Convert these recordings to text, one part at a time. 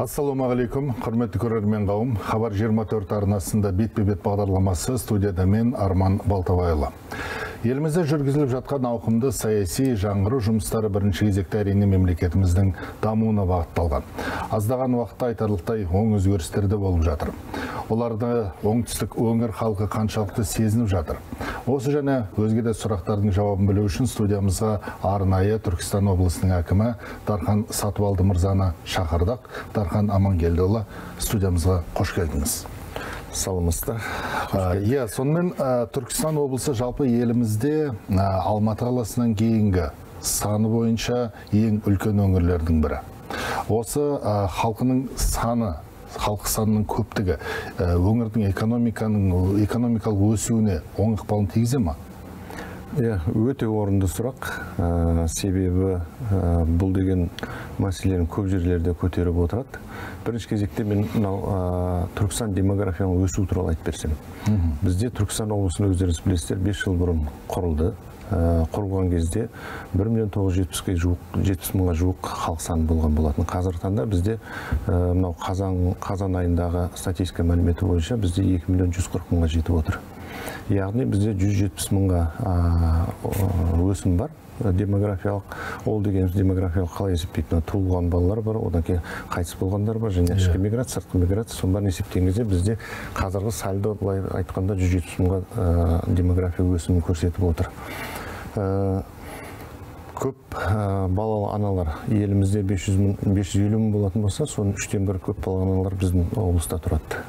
Ассалаумағалейкум, құрметті көрермен қауым. Хабар 24 арнасында бет-бе-бет бағдарламасы, студияда мен Арман Балтабайұлы. Елімізде жүргізіліп жатқан ауқымды саяси жаңғыру жұмыстары бірінші кезекте әрине мемлекетіміздің дамуына бағытталған. Аздаған уақытта айтарлықтай оң өзгерістерді болып жатыр. Оларды оңтүстік өңір халқы қаншалықты сезініп жатыр. Осы және өзге де сұрақтардың жауабын білу үшін студиямызға арнайы Түркістан облысының әкімі Дархан Сатыбалды мырзаны шақырдық. Дархан Амангелдіұлы, студиямызға қош келдіңіз. Саламатсыздар. Сонымен Түркістан облысы жалпы елімізде Алматы қаласынан кейінгі саны бойынша ең үлкен өңірлердің бірі. Осы халық санының көптігі өңірдің экономикалық өсуіне оң ықпалын тигізе ме? Өте орынды сұрақ. Себебі бұл деген мәселелерін көп жерлерде көтеріп отырады. Бірінші кезекте мен Түркістан демографияның өсу туралы айтып берсем. Бізде Түркістан облысының өздеріңіз білесіздер 5 жыл бұрын құрылды. Құрылған кезде 1.970.000-ға жуық халық саны болған болатын. Қазіргі таңда бізде қазан айындағы статистика мәліметі бойынша бізде 2.140.000-ға жетіп отыр. Яғни бізде 170.000-ға өсім бар. Демографиялық, ол дегеніміз демографиялық қалай есептейтін? Туылған балалар бар, одан кейін қайтыс болғандар бар, және ішкі миграция, сыртқы миграция, соның бәрін есептеген кезде бізде қазіргі сальдо былай айтқанда 170.000-ға демография өсімін көрсетіп отыр. Көп балалы аналар елімізде 550 мың болатын болса, соның 3/1 көп балалы аналар біздің облыста тұрады.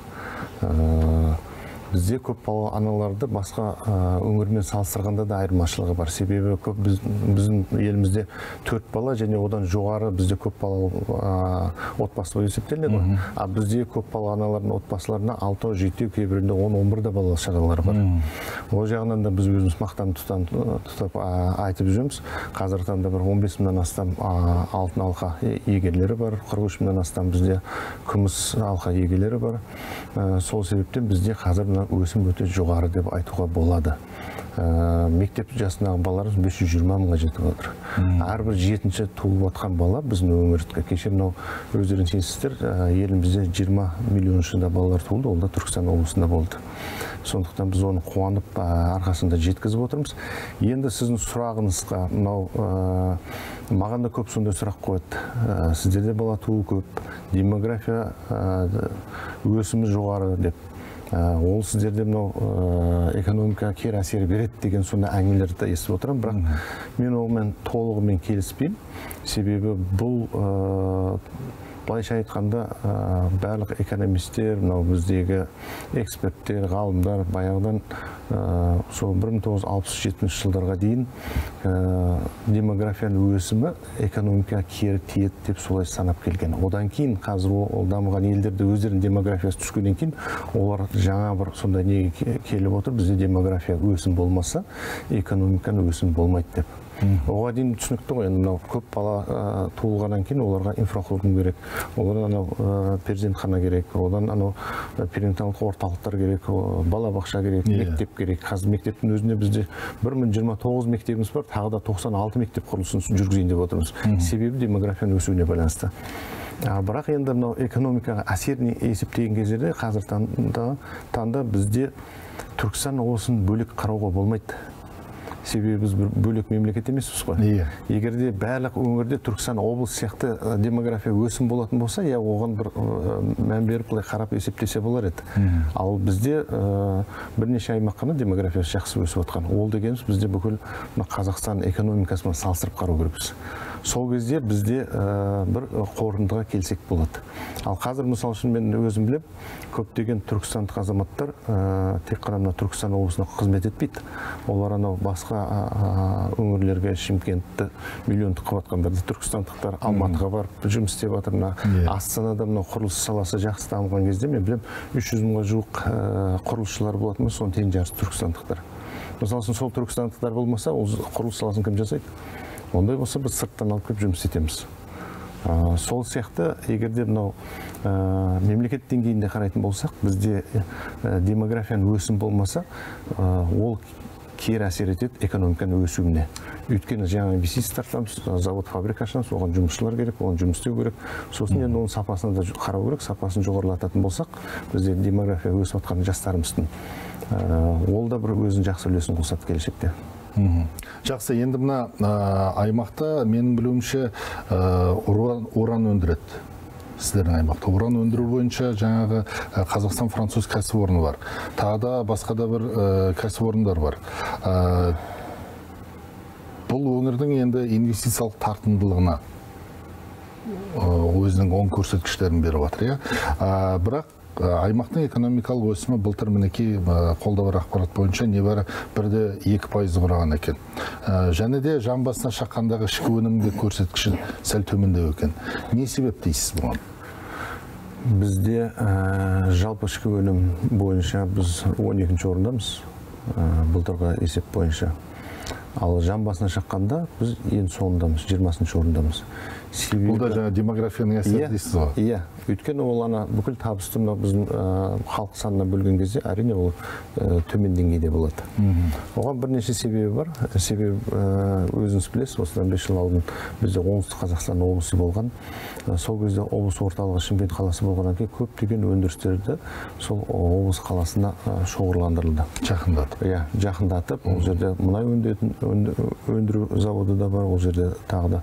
Бізде көп балалы аналарды басқа өңірмен салыстырғанда да айырмашылығы бар. Себебі біздің елімізде 4 бала және одан жоғары бізде көп балалы отбасы болып есептелінеді. А бізде көп балалы аналардың отбасыларына 6, 7, кейбірінде 10-11 балалы шағалар бар. Ол жағынан да біз өзіміз мақтан тұтып айтып жүрміз. Қазіргі таңда бір 15 мыңнан астам алтын алқа иегерлері бар, 43 мыңнан астам бізде күміс алқа иегерлері бар. Сол себептен бізде қазір өсім өте жоғары деп айтуға болады. Мектеп жасындағы баларымыз 520 мыңға жетіп отыр. Әрбір 7-ші туылып отқан бала біздің өңірдегі. Кеше мынау өздеріңіз сезесіздер, елімізде 20 миллионшында балалар туылды, ол да Түркістан облысында болды. Сондықтан біз оны қуанып арқасында жеткізіп отырмыз. Енді сіздің сұрағыңызға маған да көп сондай сұрақ қойды. Сіздерде бала туу көп, демография өсімі жоғары деп. Ол сіздерде экономика кері әсері береді деген сонда әңгімелерді естіп отырам, бірақ мен олмен толығымен келіспеймін. Себебі бұл былайша айтқанда барлық экономистер, біздегі эксперттер, ғалымдар баяғыдан сол 1967 жылдарға дейін демографияның өсімі экономикаға кері тиеді деп солай санап келген. Одан кейін қазір ол дамыған елдерде өздерінің демографиясы түскеннен кейін олар жаңа бір сондай неге келіп отыр. Бізде демография өсім болмаса, экономиканың өсім болмайды деп. Оға дейін түсінікті ғой, көп бала туылғаннан кейін оларға инфрақұрылым керек, оларға перзентхана керек, одан перинаталдық орталықтар керек, балабақша керек, мектеп керек. Қазір мектептің өзінде бізде 1029 мектебіміз бар, тағы да 96 мектеп құрылысын жүргізейін деп отырмыз. Себебі демографияның өсуіне байланысты. Бірақ енді экономикаға әсерін есептеген кездерде қазір таңда бізде Түркістан облысын бөлек қарауға болмайды. Себебі біз бөлек мемлекет емеспіз ғой. Егерде барлық өңірде Түркістан облыс сияқты демография өсім болатын болса, оған бір мән беріп қарап есептесе болар еді. Ал бізде бірнеше аймақ қана демографиясы жақсы өсіп отқан. Ол дегеніміз бізде бүкіл Қазақстан экономикасымен салыстырып қарау керекпіз. Сол кезде бізде бір қорытындыға келсек болады. Ал қазір мысал үшін мен өзім білем, көптеген түркістандық азаматтар тек қана Түркістан облысына қызмет етпейді. Олар басқа өңірлерге, Шымкентті миллиондық қылып жатқандар, түркістандықтар Алматыға барып жұмыс істеп жатыр. Астанада құрылыс саласы жақсы дамыған кезде мен білем 300 мыңға жуық құрылысшылар болатын, соның тең жарысы түркістандықтар. Мысалы сол түркістандықтар болмаса, ол құрылыс саласын кім жасайды? Ондай болса біз сырттан алып кеп жұмыс етеміз. Сол сияқты егерде мемлекет деңгейінде қарайтын болсақ, бізде демографияның өсім болмаса, ол кері әсер етеді экономиканың өсуіне. Өйткені жаңа инвестиция тартамыз, завод фабрика ашамыз, оған жұмысшылар керек, оған жұмыс істеу керек. Сосын енді оның сапасына да қарау керек, сапасын жоғарылататын болсақ, бізде демография өсіп жатқан жастарымыздың ол да бір өзінің жақсы үлесін қосады келешекте. Жақсы, енді мына аймақта менің білуімше уран өндіреді. Сіздердің аймақта уран өндіру бойынша жаңағы Қазақстан француз кәсіпорны бар. Тағы да басқа да бір кәсіпорындар бар. Бұл өңірдің енді инвестициялық тартымдылығына өзінің оң көрсеткіштерін беріп жатыр. Бірақ аймақтың экономикалық өсімі былтыр мінекей қолда бар ақпарат бойынша небәрі 1,2% құраған екен. Және де жан басына шаққандағы ішкі өнімдік көрсеткіші сәл төмендеу екен. Не себеп дейсіз бұған? Бізде жалпы ішкі өнім бойынша біз 12-ші орындамыз, былтырғы есеп бойынша. Ал жан басына шаққанда біз ең соңындамыз, 20-ші орындамыз. Бұл да жаңа демографияның әсері дейсіз ғой? Иә, өйткені ол бүкіл табысты біздің халық санына бөлген кезде әрине ол төмен деңгейде болады. Оған бірнеше себебі бар. Себебі өзіңіз білесіз, осыдан 5 жыл алдын бізде оңтүстік Қазақстан облысы болған. Сол кезде облыс орталығы Шымкент қаласы болғаннан кейін көптеген өндірістерді сол облыс қаласына шоғырландырылды. Жақындатып. Иә, жақындатып, ол жерде мұнай өндіру заводы да бар, ол жерде тағы да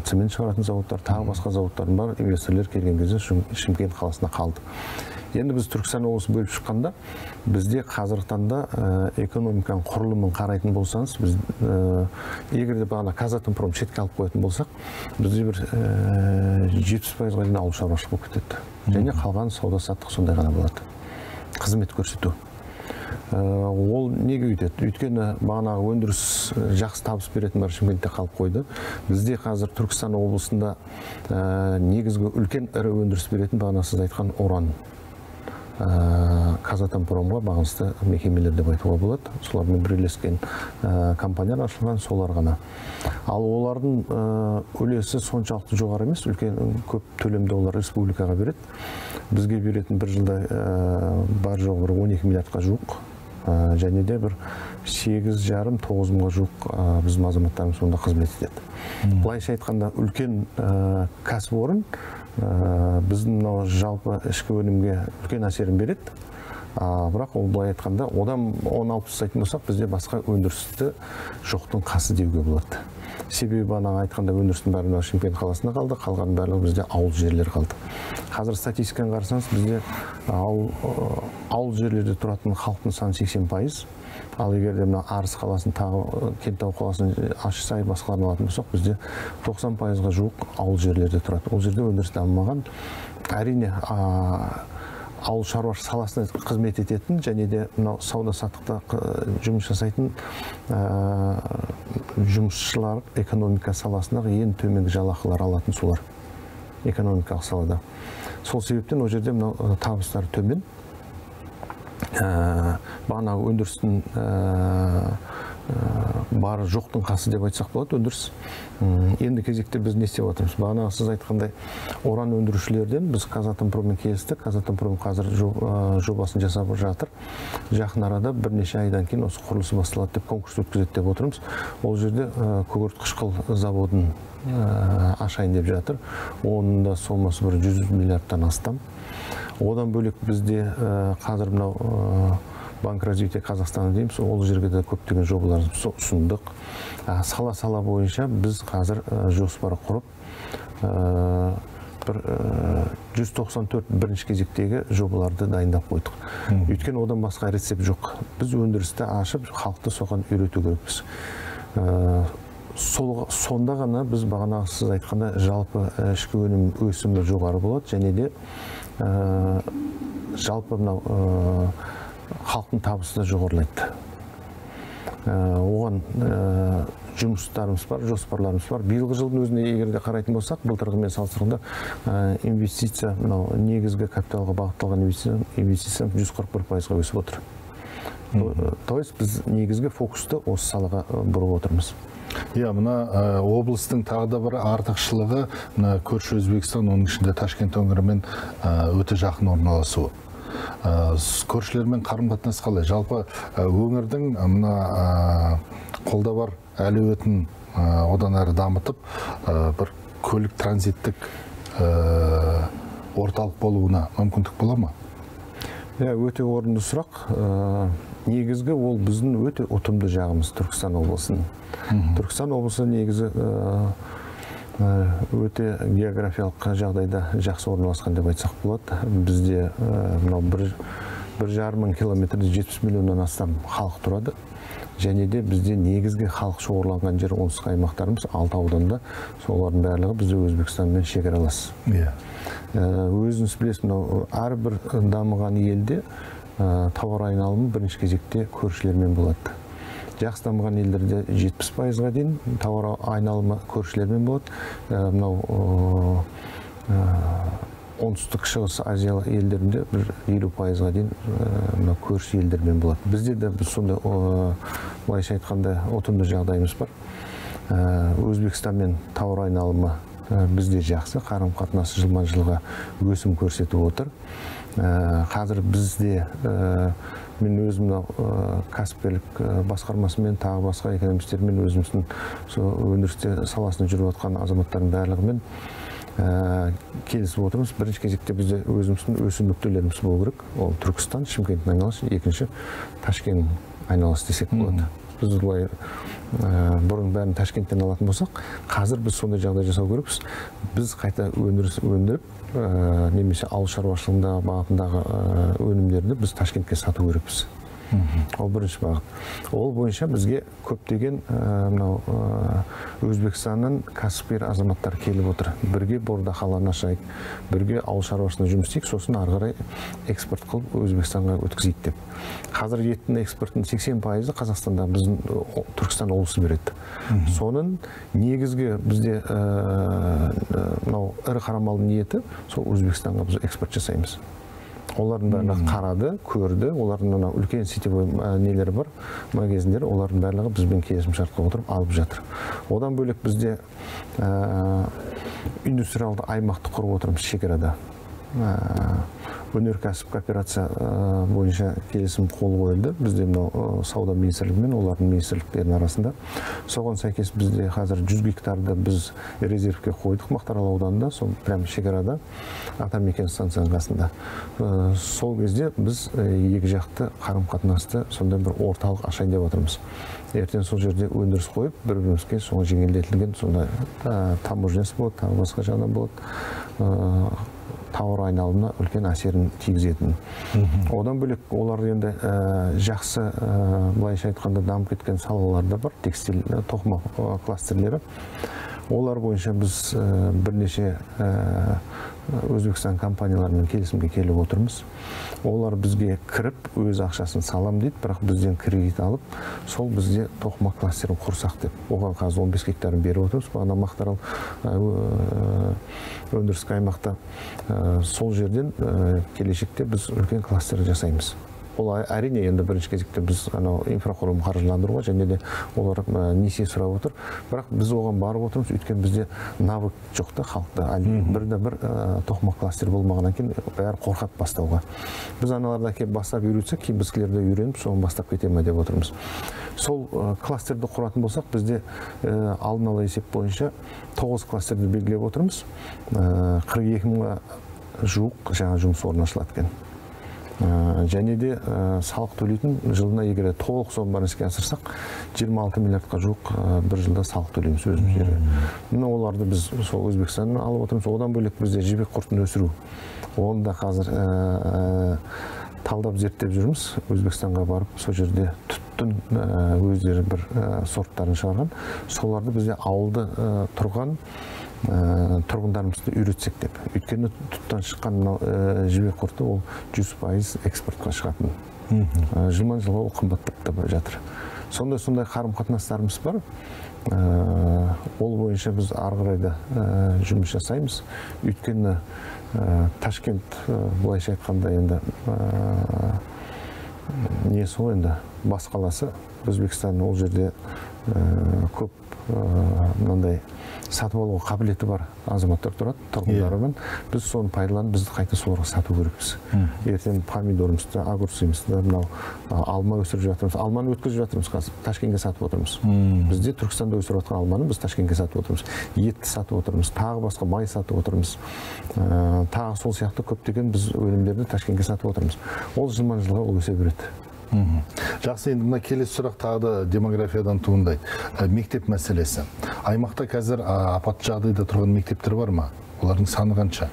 цемент шығаратын заводтар, тағы басқа заводтар бар. Инвесторлар келген кезде Шымкент қаласына қалды. Енді біз Түркістан облысы бөліп шыққанда, бізде қазіргі таңда экономиканың құрылымын қарайтын болсаңыз, біз егерде бағана Казатомпром шетке алып қоятын болсақ, бізде бір 70%-ға дейін ауыл шаруашылығы болып кетеді. Және қалған сауда-саттық сондай ғана болады. Қызмет көрсету. Ол неге өйтеді? Өйткені бағанағы өндіріс жақсы табыс беретін бар Шымкентте қалып қойды. Бізде қазір Түркістан облысында негізгі үлкен ірі өндіріс беретін бағана сіз айтқан уран. Казатомпромға бағынысты мекемелер деп айтуға болады. Солармен бірлескен компаниялар ашылған, солар ғана. Ал олардың үлесі соншалықты жоғары емес, үлкен көп төлемді олар республикаға береді. Бізге беретін бір жылда бар жоқ бір 12 миллиардқа жуық. Және де бір 8,5-9 мыңға жуық біздің азаматтарымыз сонда қызмет етеді. Былайша айтқанда үлкен кәсіпорын біздің жалпы ішкі өнімге үлкен әсерін береді. Бірақ ол былай айтқанда, одан 10 алып тастайтын болсақ, бізде басқа өндірісті жоқтың қасы деуге болады. Себебі бағана айтқанда өндірістің бәрі Шымкент қаласында қалды, қалған барлығы бізде ауыл жерлер қалды. Қазір статистиканы қарасаңыз, бізде ауыл жерлерде тұратын халықтың саны 80%. Ал егер де Арыс қаласын, тағы Кентау қаласын, Ащысай басқаларын алатын болсақ, бізде 90%-ға жуық ауыл жерлерде тұрады. Ол жерде өндіріс дамымаған. Әрине ауыл шаруашылық саласына қызмет ететін және де сауда-саттықта жұмыс жасайтын жұмысшылар экономика саласындағы ең төменгі жалақылар алатын солар экономикалық салада. Сол себептен ол жерде табыстары төмен. Бағанағы өндірістің бары жоқтың қасы деп айтсақ болады өндіріс. Енді кезекте біз не істеп отырмыз? Бағана сіз айтқандай уран өндірушілерден біз Казатомпроммен келістік. Казатомпром қазір жобасын жасап жатыр. Жақын арада бірнеше айдан кейін осы құрылысы басталады деп конкурс өткізеді деп отырмыз. Ол жерде күкірт қышқыл заводын ашайын деп жатыр. Оның да сомасы бір 100 миллиардтан астам. Одан бөлек бізде қазір мынау Банк развития Қазақстана дейміз, ол жерге де көптеген жобаларымызды ұсындық. Сала бойынша біз қазір жоспар құрып, 194 бірінші кезектегі жобаларды дайындап қойдық. Өйткені одан басқа рецепт жоқ. Біз өндірісті ашып, халықты соған үйрету керекпіз. Сонда ғана біз бағана сіз айтқанда жалпы ішкі өнім өсімі жоғары болады, және де жалпы халықтың табысы да жоғарылайды. Оған жұмыстарымыз бар, жоспарларымыз бар. Биылғы жылдың өзіне егерде қарайтын болсақ, былтырғымен салыстырғанда инвестиция, негізгі капиталға бағытталған инвестиция 141%-ға өсіп отыр. То есть біз негізгі фокусты осы салаға бұрып отырмыз. Иә, мына облыстың тағы да бір артықшылығы көрші Өзбекстан, оның ішінде Ташкент өңірімен өте жақын орналасуы. Көршілермен қарым-қатынас қалай? Жалпы өңірдің мына қолда бар әлеуетін одан әрі дамытып, бір көлік транзиттік орталық болуына мүмкіндік бола ма? Өте орынды сұрақ. Негізгі ол біздің өте ұтымды жағымыз Түркістан облысының. Түркістан облысы негізі өте географиялық жағдайда жақсы орналасқан деп айтсақ болады. Бізде 1,5 мың километрде 70 миллионнан астам халық тұрады. Және де бізде негізгі халық шоғырланған жер оңтүстік аймақтарымыз 6 ауданда. Солардың барлығы бізде Өзбекстанмен шекаралас. Өзіңіз білесіз, әрбір дамыған елде тауар айналымы бірінші кезекте көршілермен болады. Жақсы дамыған елдерде 70%-ға дейін тауар айналымы көршілермен болады. Мынау оңтүстік шығыс Азия елдерінде 50%-ға дейін көрші елдермен болады. Бізде де біз сонда былайша айтқанда ұтымды жағдайымыз бар. Өзбекстанмен тауар айналымы бізде жақсы, қарым-қатынасы жылдан жылға өсім көрсетіп отыр. Қазір бізде мен өзім кәсіпкерлік басқармасымен, тағы басқа экономистермен өзіміздің университет саласында жүріп жатқан азаматтардың барлығымен келісіп отырмыз. Бірінші кезекте бізде өзіміздің өсім нүктелеріміз болу керек. Ол Түркістан, Шымкенттің айналасы, екінші Ташкент айналасы десек болады. Біз бұлай бұрын бәрін Ташкенттен алатын болсақ, қазір біз сондай жағдай жасау керекпіз. Біз қайта өндіріп, немесе ауыл шаруашылығында бағытындағы өнімдерді біз Ташкентке сату керекпіз. Ол бірінші бағыт. Ол бойынша бізге көптеген Өзбекстанның кәсіпкер азаматтар келіп отыр. Бірге бордақаларын ашайық, бірге ауыл шаруашылығында жұмыс істейік, сосын ары қарай экспорт қылып Өзбекстанға өткізейік деп. Қазір еттің экспортының 80%-ы Қазақстанда біздің Түркістан облысы береді. Соның негізгі бізде ірі қара малдың еті сол Өзбекстанға біз экспорт жасаймыз. Олардың барлығы қарады, көрді, олардың үлкен сетевой нелері бар, магазиндері, олардың барлығы бізбен келісім шартқа отырып алып жатыр. Одан бөлек бізде индустриалды аймақты құрып отырмыз шекарада. Өнеркәсіп кооперация бойынша келісім қол қойылды. Бізде сауда министрлігі мен олардың министрліктерінің арасында. Соған сәйкес бізде қазір 100 гектарды біз резервке қойдық Мақтаарал ауданында, сол прям шекарада, атамекен станцияның қасында. Сол кезде біз екі жақты қарым-қатынасты сондай бір орталық ашайын деп отырмыз. Ертең сол жерде өндіріс қойып, бір-бірімізге соңы жеңілдетілген сондай таможнясы болады, тағы басқа жағынан болады. Тауар айналымына үлкен әсерін тигізетін. Одан бөлек олар енді жақсы, былайша айтқанда дамып кеткен салаларда бар, текстиль, тоқыма кластерлері. Олар бойынша біз бірнеше Өзбекстан компанияларымен келісімге келіп отырмыз. Олар бізге кіріп, өз ақшасын салам дейді, бірақ бізден кредит алып, сол бізде тоқыма кластерін құрсақ деп. Оған қазір 15 гектарын беріп отырмыз. Бағана Мақтаарал өндірістік аймақта сол жерден келешекте біз үлкен кластер жасаймыз. Ол әрине енді бірінші кезекте біз инфрақұрылым қаржыландыруға және де олар несие сұрап отыр. Бірақ біз оған барып отырмыз, өйткені бізде навык жоқ та халықта. Бір тоқыма кластер болмағаннан кейін бәрі қорқады бастауға. Біз аналарда келіп бастап үйретсек, кейін біздікілерді үйреніп, соны бастап кете ме деп отырмыз. Сол кластерді құратын болсақ, бізде алдын ала есеп бойынша 9 кластерді белгілеп отырмыз. 42 мыңға жуық жаңа жұмыс орны ашылады екен. Және де салық төлейтін жылына егер толық соманы іске асырсақ 26 миллиардқа жуық бір жылда салық төлейміз өзіміз жерге. Оларды біз сол Өзбекстаннан алып отырмыз. Одан бөлек бізде жібек құртын өсіру. Оны да қазір талдап зерттеп жүрміз. Өзбекстанға барып сол жерде түттің өздері бір сорттарын шығарған. Соларды бізде ауылды тұрған тұрғындарымызды үйретсек деп. Өйткені тұттан шыққан жібек құрты ол 100% экспортқа шығатын. Жылдан жылға ол қымбаттап жатыр. Сондай қарым-қатынастарымыз бар. Ол бойынша біз ары қарайда жұмыс жасаймыз. Өйткені Ташкент былайша айтқанда енді не сол енді бас қаласы. Өзбекстан ол жерде көп мынандай сатып алуға қабілеті бар азаматтар тұрады, тұрғындарымен. Біз соны пайдаланып, біз қайта соларға сату керекпіз. Ертең помидорымызды, огурцымызды, мынау алма өсіріп жатырмыз. Алманы өткізіп жатырмыз қазір. Ташкентке сатып отырмыз. Бізде Түркістанда өсіріп жатқан алманы біз Ташкентке сатып отырмыз. Етті сатып отырмыз, тағы басқа май сатып отырмыз. Тағы сол сияқты көптеген біз өнімдерді Ташкентке сатып отырмыз. Ол жылма-жылға ол өсе береді. Жақсы, енді мына келесі сұрақ тағы да демографиядан туындайды. Мектеп мәселесі. Аймақта қазір апатты жағдайда тұрған мектептер бар ма? Олардың саны қанша?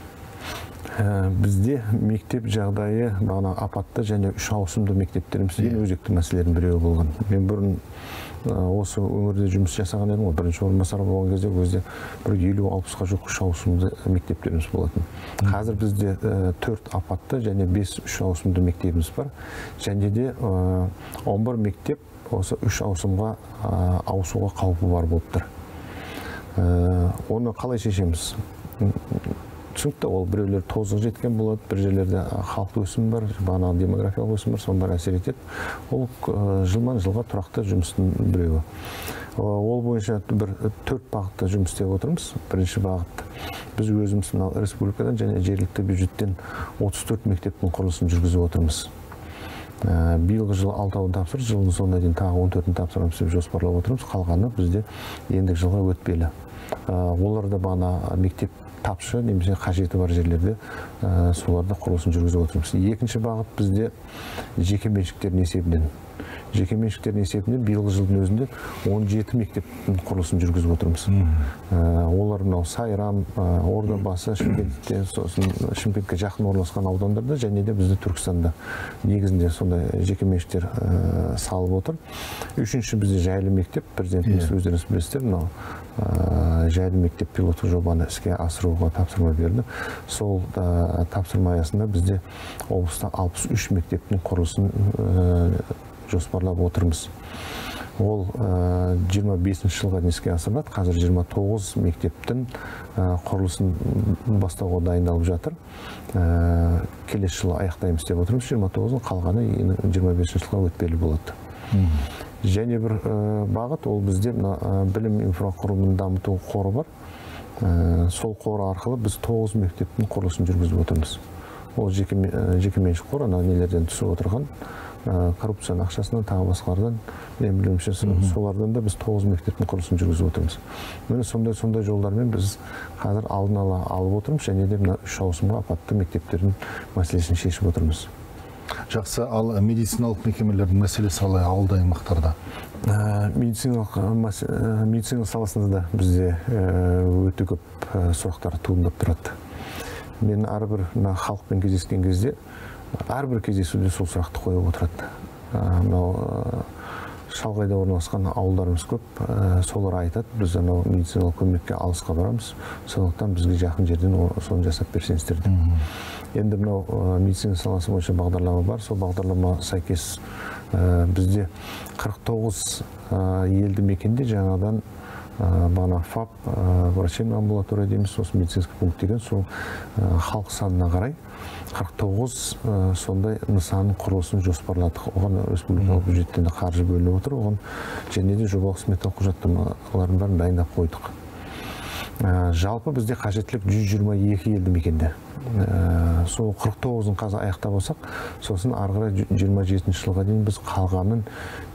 Бізде мектеп жағдайы бағана апатты және 3 ауысымды мектептеріміз ең өзекті мәселелердің біреуі болған. Мен бұрын осы өңірде жұмыс жасаған едім ғой. Бірінші орынбасар болған кезде өзде бір 50-60-ға жоқ 3 ауысымды мектептеріміз болатын. Қазір бізде 4 апатты және 5 3 ауысымды мектебіміз бар. Және де 11 мектеп осы 3 ауысымға ауысуға қаупі бар болып тұр. Оны қалай шешеміз? Түсінікті, ол біреулер тозығы жеткен болады, бір жерлерде халық өсімі бар, бағанағы демографиялық өсім бар, соның бәрі әсер етеді. Ол жылман-жылға тұрақты жұмыстың біреуі. Ол бойынша бір 4 бағытта жұмыс істеп отырмыз. Бірінші бағыт, біз өзіміз республикадан және жергілікті бюджеттен 34 мектептің құрылысын жүргізіп отырмыз. Биылғы жылы 6-ын тапсырып, жылдың соңына дейін тағы 14-ін тапсырамыз деп жоспарлап отырмыз. Қалғаны бізде ендігі жылға өтпелі. Оларда бағана мектеп тапшы немесе қажеті бар жерлерде соларды құрылысын жүргізіп отырмыз. Екінші бағыт бізде жеке меншіктердің есебінен. Жеке меншіктердің есебінен биылғы жылдың өзінде 17 мектептің құрылысын жүргізіп отырмыз. Олар мынау Сайрам, Ордабасы, Шымкентке жақын орналасқан аудандарда және де бізде Түркістанда негізінде сондай жеке меншіктер салып отыр. Үшінші бізде жайлы мектеп, президентіміз өздеріңіз білесіздер, мынау жайлы мектеп пилоттық жобаны іске асыруға тапсырма берді. Сол тапсырма аясында бізде облыста 63 мектептің құрылысын жоспарлап отырмыз. Ол 25 жылға іске асырылады. Қазір 29 мектептің құрылысын бастауға дайындалып жатыр. Келесі жылы аяқтаймыз деп отырмыз. 29-ның қалғаны 25 жылға өтпелі болады. Және бір бағыт, ол бізде білім инфрақұрылымын дамыту қоры бар. Сол қоры арқылы біз 9 мектептің құрылысын жүргізіп отырмыз. Ол жеке меншік қор, нелерден түсіп отырған коррупцияның ақшасынан, тағы басқалардан, мен білуімше солардан да біз 9 мектептің құрылысын жүргізіп отырмыз. Міне сондай жолдармен біз қазір алдын ала алып отырмыз және де 3 ауысымға апатты мектептердің мәселесін шешіп отырмыз. Жақсы, ал медициналық мекемелердің мәселесі қалай ауылда, аймақтарда? Медицина саласында да бізде өте көп сұрақтар туындап тұрады. Мен әрбір халықпен кездескен кезде, әрбір кездесуде сол сұрақты қойып отырады. Шалғайда орналасқан ауылдарымыз көп, солар айтады, біз медициналық көмекке алысқа барамыз, сондықтан бізге жақын жерден соны жасап берсеңіздер деп. Енді медицина саласы бойынша бағдарлама бар, сол бағдарлама сәйкес бізде 49 елді мекенде жаңадан бағана ФАП, врачебный амбулатория дейміз, осы медицинский пункт деген, сол халық санына қарай 49 сондай нысанның құрылысын жоспарладық. Оған республикалық бюджеттен де қаржы бөлініп отыр. Оған және де жобалық сметалық құжаттамаларын бәрін дайындап қойдық. Жалпы бізде қажеттілік 122 елді мекенде. Сол 49-ын қазір аяқтап болсақ, сосын арғырай 27 жылға дейін біз қалғанын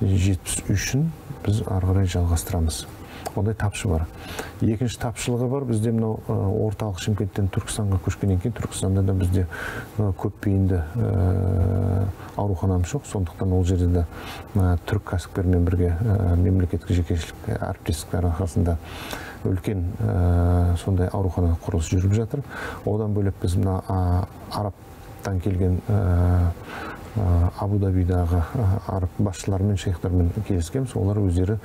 73-ін біз арғырай жалғастырамыз. Ондай тапшы бар. Екінші тапшылығы бар. Бізде орталық Шымкенттен Түркістанға көшкеннен кейін Түркістанда да бізде көп бейінді ауруханамыз жоқ. Сондықтан ол жерде де түрік кәсіпкермен бірге мемлекеттік жекешелік әріптестіктер арқасында үлкен сондай аурухана құрылысы жүріп жатыр. Одан бөлек біз Арабтан келген Абу-Дабидағы араб басшылармен, шейхтармен келіскенбіз. Олар өздері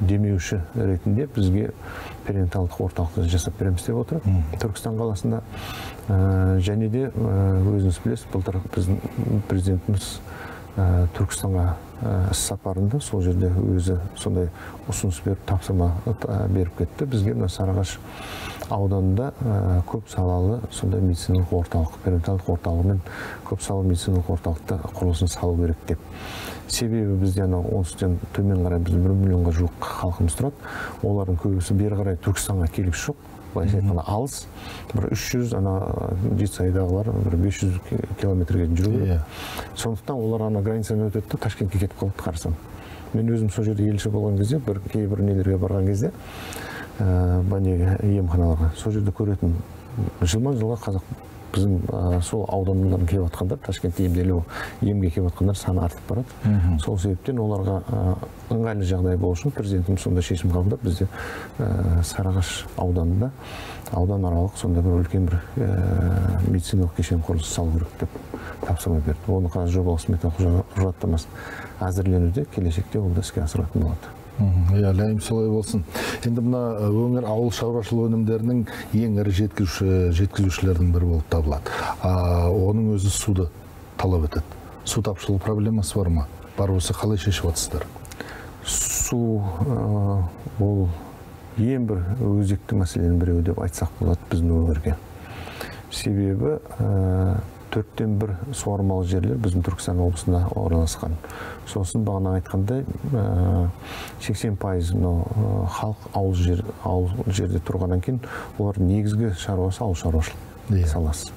демеуші ретінде бізге перинаталдық орталықты жасап береміз деп отыр. Түркістан қаласында және де өзіңіз білесіз, былтыр біздің президентіміз Түркістанға іс-сапарында сол жерде өзі сондай ұсыныс беріп тапсырма беріп кетті. Бізге мына Сарыағаш ауданында көп салалы сондай медициналық орталық, перинаталдық орталығы мен көп салалы медициналық орталықта құрылысын салу керек деп. Себебі бізде оңтүстіктен төмен қарай біз 1 миллионға жуық халқымыз тұрады. Олардың көбісі бері қарай Түркістанға келгісі жоқ. Былайша айтқанда алыс, бір 300, Жетісайдағылар бір 500 километрге жүреді. Сондықтан олар границадан өтеді, Ташкентке кетіп қалады қарасам. Мен өзім сол жерде елші болған кезде, кейбір нелерге барған кезде, емханаларға, сол жерде көретін жылма-жылға қазақ біздің сол аудандардан келіп жатқандар, Ташкентте емге келіп жатқандар саны артып барады. Сол себептен оларға ыңғайлы жағдай болу үшін президентіміз сонда шешім қабылдап, бізде Сарыағаш ауданында ауданаралық сонда бір үлкен бір медициналық кешен құрылысы салу керек деп тапсырма берді. Оны қазір жобалық сметалық құжаттамасы әзірленуде, келешекте ол да іске асырылатын болады. Ләйім солай болсын. Енді мына өңір ауыл шаруашылық өнімдерінің ең ірі жеткізушілердің бірі болып табылады. Оның өзі суды талап етеді. Су тапшылығы проблемасы бар ма? Бар болса қалай шешіп жатсыздар? Су ол ең бір өзекті мәселенің біреуі деп айтсақ болады біздің өңірге. Себебі 4/1 суармалы жерлер біздің Түркістан облысында орналасқан. Сосын бағана айтқандай 80% халық ауыл жерде тұрғаннан кейін олар негізгі шаруасы ауыл шаруашылық саласы.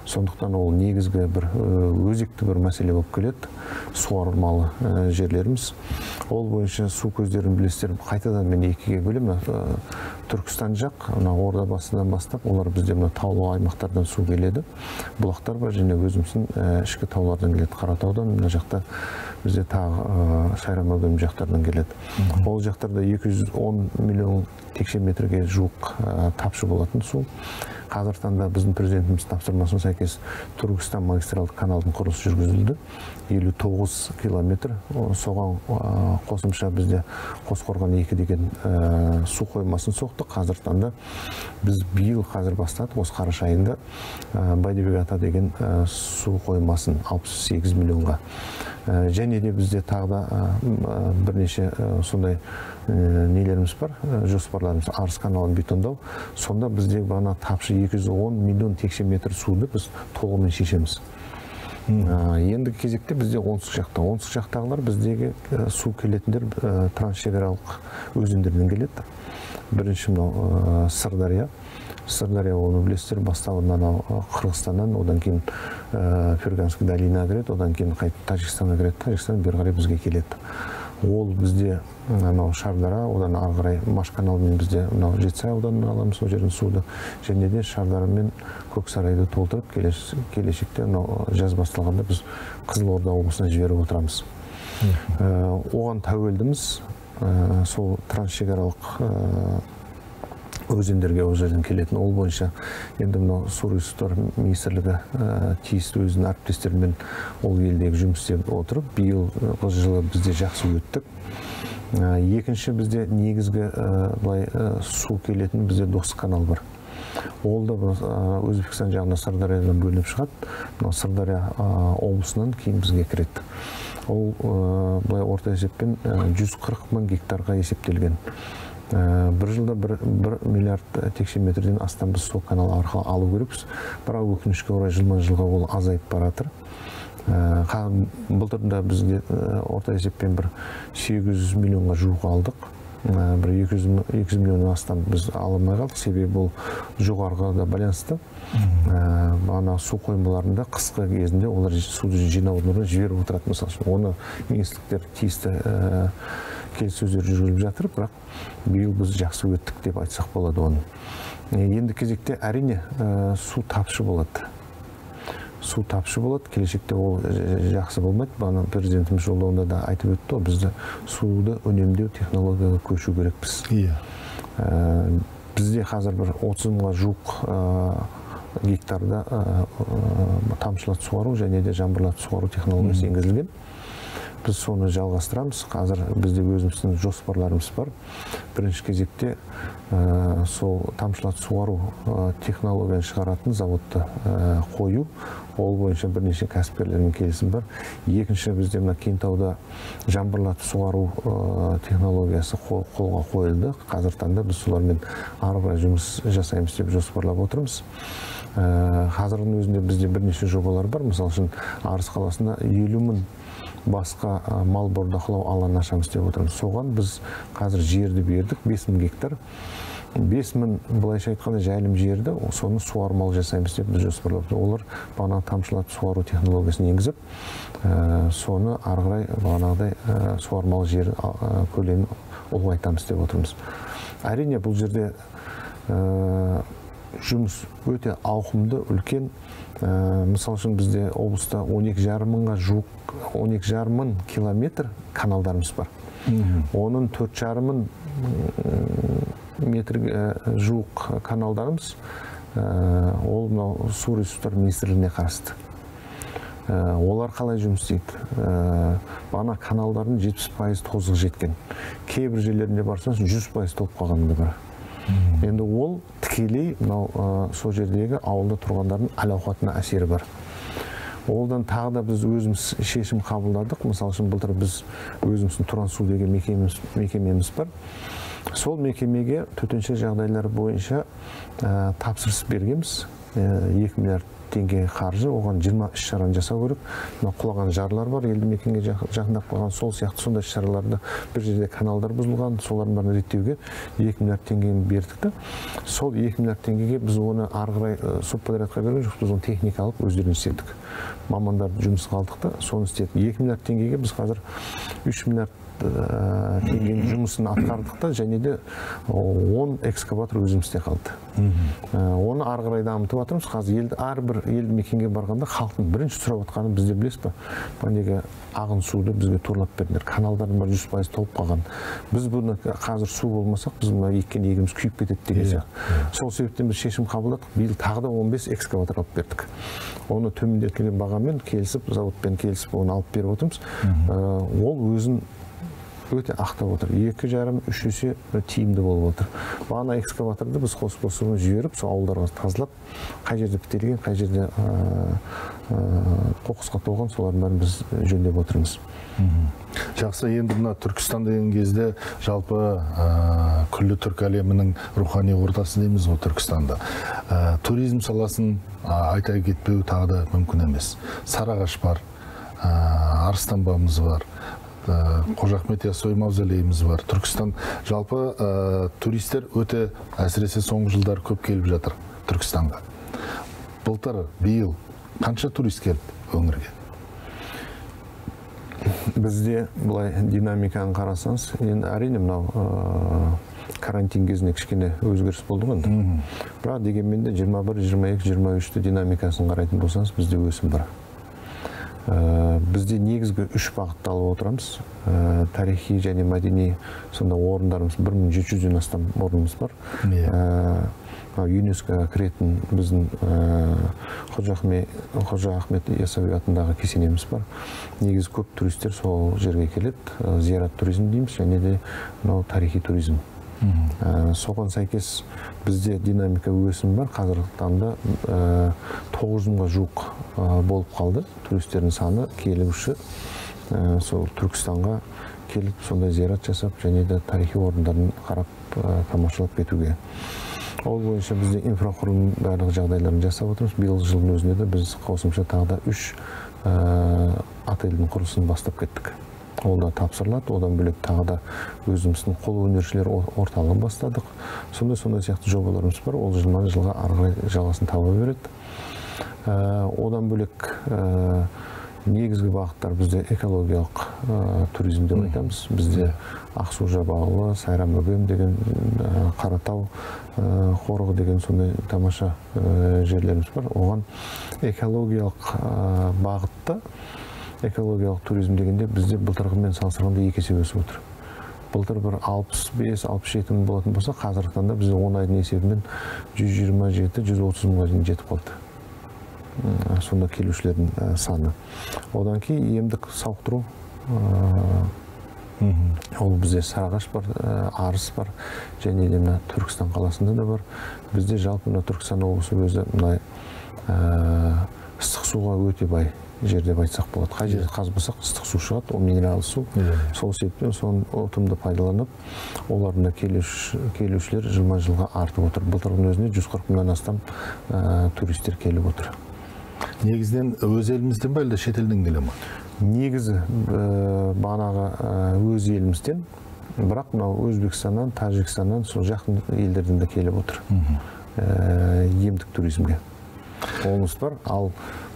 Сондықтан ол негізгі бір өзекті бір мәселе болып келеді. Суармалы жерлеріміз. Ол бойынша су көздерін білесіздер, қайтадан мен екіге бөлемін. Түркістан жақ, Ордабасыдан бастап, олар бізде таулы аймақтардан су келеді. Бұлақтар бар, және өзіміздің ішкі таулардан келеді. Қаратаудан, мына жақта бізде тағы Сайрам ауданы жақтардан келеді. Ол жақтарда 210 миллион текше метрге жуық тапшы болатын су. Қазір таңда біздің президентіміз тапсырмасына сәйкес Түркістан магистралды каналдың құрылысы жүргізілді. 59 километр. Соған қосымша бізде Қосқорған 2 деген су қоймасын соқты. Қазір таңда біз биыл қазір бастадық, осы қараша айында Байдебек ата деген су қоймасын 68 миллионға. Және де бізде тағы да бірнеше сондай нелеріміз бар, жоспарларымыз, Арыс каналын бетондау. Сонда бізде бағана тапшы 210 миллион текше метр суды біз толығымен шешеміз. Ендігі кезекте бізде оңтүстік жақтағылар біздегі су келетіндер трансшекаралық өзендерден келеді. Бірінші Сырдария. Сырдария оны білесіздер, бастауынан Қырғызстаннан, одан кейін Ферганский долина кіреді, одан кейін Тәжікстанға кіреді, Тәжікстан бері қарай бізге келеді. Ол бізде Шардара, одан ары қарай Маш каналымен бізде Жетісай ауданын аламыз, сол жердің суды, және де Шардара мен Көксарайды толтырып, келешекте жаз басталғанда біз Қызылорда облысына жіберіп отырамыз. Оған тәуелдіміз, сол трансшекаралық өзендерге ол жерден келетін. Ол бойынша енді су ресурстар министрлігі тиісті өзінің әріптестерімен ол елдегі жұмыс істеп отырып, биыл жылы бізде жақсы өттік. Екінші бізде негізгі су келетін бізде Достық канал бар. Ол да Өзбекстан жағына Сырдариядан бөлініп шығады. Сырдария облысынан кейін бізге кіреді. Ол орта есеппен 140 мың гектарға есептелген. Бір жылда 1 миллиард текше метрден астам біз сол канал арқылы алу керекпіз. Бірақ өкінішке орай жылма-жылға ол азайып баратыр. Былтырда бізге орта есеппен бір 800 миллионға жуық алдық. Бір 200 миллионнан астам біз аламай қалдық. Себебі бұл жоғарғыда байланысты. Бағана су қоймаларында қысқы кезінде олар суды жинаудан жіберіп отырады. Мысалы, оны министрліктер тиісті келіссөздер жүргізіліп жатыр, бірақ биыл біз жақсы өттік деп айтсақ болады оны. Енді кезекте әрине су тапшы болады. Су тапшы болады, келешекте ол жақсы болмайды. Бағана президентіміз жолдауында да айтып өтті, бізді суды үнемдеу технологияға көшу керекпіз. Бізде қазір бір 30 мыңға жуық гектарда тамшылатып суару және де жаңбырлатып суару технологиясы енгізілген. Біз соны жалғастырамыз. Қазір бізде өзіміздің жоспарларымыз бар. Бірінші кезекте сол тамшылатып суару технологияны шығаратын заводты қою, ол бойынша бірнеше кәсіпкерлермен келісім бар. Екінші, бізде мына Кентауда жаңбырлатып суару технологиясы қолға қойылды. Қазір таңда біз солармен ары қарай жұмыс жасаймыз деп жоспарлап отырмыз. Қазірдің өзінде бізде бірнеше жобалар бар. Мысалы үшін Арыс қаласында 50 мың басқа мал бордақылау алаңын ашамыз деп отырмыз. Соған біз қазір жерді бердік, 5000 гектар. 5000, былайша айтқанда, жайылым жерді, соны суармалы жасаймыз деп біз жоспарлап отырмыз. Олар бағана тамшылатып суару технологиясын енгізіп, соны ары қарай бағанағыдай суармалы жер көлемін ұлғайтамыз деп отырмыз. Әрине, бұл жерде жұмыс өте ауқымды, үлкен. Мысал үшін бізде облыста 12,5 мыңға жуық, 12,5 мың километр каналдарымыз бар. Оның 4,5 мың метрге жуық каналдарымыз ол су ресурстары министрлігіне қарасты. Олар қалай жұмыс істейді? Бана каналдардың 70% тозығы жеткен. Кейбір жерлерінде барсаңыз 100% толып қалғаны бар. Енді ол тікелей сол жердегі ауылда тұрғандардың әл-ауқатына әсері бар. Олдан тағы да біз өзіміз шешім қабылдадық. Мысалы үшін былтыр біз өзіміздің Турансу деген мекемеміз бар. Сол мекемеге төтенше жағдайлар бойынша тапсырыс бергенбіз. 2 миллиард теңге қаржы, оған 20 іс-шараны жасау керек. Құлаған жарлар бар, елді мекенге жақындап қалған, сол сияқты сондай шараларды, бір жерде каналдар бұзылған, солардың бәрін реттеуге 2 миллиард теңгені бердік. Сол 2 миллиард теңгеге біз оны ары қарай субподрядқа берген жоқ, біз оны техникалық өздерін істедік. Мамандарды жұмысқа алдық та, соны істедік. 2 миллиард теңгеге біз қазір 3 миллиард теңгенің жұмысын атқардық та, және де 10 экскаватор өзімізде қалды. Оны ары қарай дамытып жатырмыз. Қазір әрбір елді мекенге барғанда халықтың бірінші сұрап жатқаны бізде білесіз бе? Неге ағын суды бізге торлап бердіңдер? Каналдардың бар 100% толып қалған. Біз бұны қазір су болмасақ, біз еккен егіміз күйіп кетеді деген сияқты. Сол себептен біз шешім қабылдадық. Биыл тағы да 15 экскаватор алып бердік. Оны төмендетілген бағамен келісіп, заводпен келісіп, оны алып беріп отырмыз. Ол өзін өте ақтап отыр. 2,5-3 есе тиімді болып отыр. Бағана экскаваторды біз қосып жіберіп, сол ауылдарға тазалап, қай жерде бітелген, қай жерде қоқысқа толған, солардың бәрін біз жөндеп отырмыз. Жақсы, енді мына Түркістан деген кезде жалпы күллі түркі әлемінің рухани ортасы дейміз ғой Түркістанда. Туризм саласын айта кетпеу тағы да мүмкін емес. Сарыағаш бар, Арыстанбабымыз бар, Қожа Ахмет Яссауи мавзолейіміз бар. Түркістан жалпы туристер өте, әсіресе соңғы жылдар көп келіп жатыр Түркістанға. Былтыр, биыл қанша турист келді өңірге? Бізде бұлай динамиканы қарасаңыз, енді әрине мынау карантин кезінде кішкене өзгеріс болды ғой. Бірақ дегенмен де 21, 22, 23 динамикасын қарайтын болсаңыз, бізде өсім бар. Бізде негізгі 3 бағытты алып отырамыз. Тарихи және мәдени сонда орындарымыз 1700-ден астам орнымыз бар. ЮНЕСКО кіретін біздің Қожа Ахмет Яссауи атындағы кесенеміз бар. Негізі көп туристер сол жерге келеді. Зиярат туризм дейміз, және де тарихи туризм. Соған сәйкес бізде динамика өсім бар. Қазіргі таңда 900 мыңға жуық болып қалды туристердің саны келуші сол Түркістанға келіп сондай зиярат жасап, және де тарихи орындарын қарап тамашалап кетуге. Ол бойынша бізде инфрақұрылым барлық жағдайларын жасап отырмыз. Биыл жылдың өзінде де біз қосымша тағы да 3 отельдің құрылысын бастап кеттік. Ол да тапсырылады, одан бөлек тағы да өзіміздің қол өнершілер орталығын бастадық. Сондай сияқты жобаларымыз бар, ол жылға ары қарай жалғасын таба береді. Одан бөлек негізгі бағыттар бізде экологиялық туризм деп айтамыз. Бізде Ақсу Жабағылы, Сайрам Өгем деген, Қаратау қорығы деген сондай тамаша жерлеріміз бар. Оған экологиялық бағытта, экологиялық туризм дегенде бізде былтырғымен салыстырғанда 2 есе өсіп отыр. Былтыр бір 65-67 мың болатын болса, қазіргі таңда бізде 10 айдың есебімен 127-130 мыңға дейін жетіп қалды. Сонда келушілердің саны. Одан кейін емдік сауықтыру, ол бізде Сарыағаш бар, Арыс бар, және де Түркістан қаласында да бар. Бізде жалпы Түркістан облысы өзі ыстық суға өте бай жер деп айтсақ болады. Қай жерде қазбасақ ыстық су шығады, ол минералды су. Сол себептен соны ұтымды пайдаланып, олардың келушілер жылма-жылға артып отыр. Былтырдың өзіне 140 мыңнан астам туристер келіп отыр. Негізінен өз елімізден бе әлде шетелден келе ме? Негізі бағанағы өз елімізден, бірақ мынау Өзбекстаннан, Тәжікстаннан, сол жақын елдерден де келіп отыр. Емдік туризмге. Олымыз бар. Ал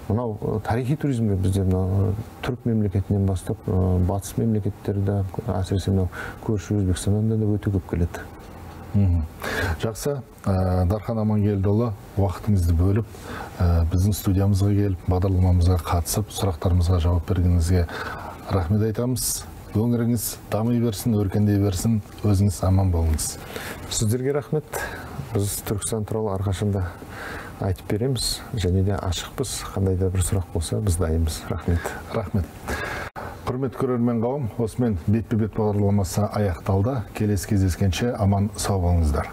мынау тарихи туризмге бізде түрік мемлекетінен бастап, батыс мемлекеттерді, әсіресе мынау көрші Өзбекстаннан да өте көп келеді. Жақсы, Дархан Амангелдіұлы, уақытыңызды бөліп, біздің студиямызға келіп, бағдарламамызға қатысып, сұрақтарымызға жауап бергеніңізге рахмет айтамыз. Өңіріңіз дами берсін, өркендей берсін, өзіңіз аман болыңыз. Сіздерге рахмет. Біз Түркістан туралы әрқашанда айтып береміз, және де ашықпыз. Қандай да бір сұрақ болса, біз дайынбыз. Рахмет. Рахмет. Құрметті көрермен қауым, осымен бетпе-бет бағдарламасы аяқталды. Келесі кездескенше аман сау болыңыздар.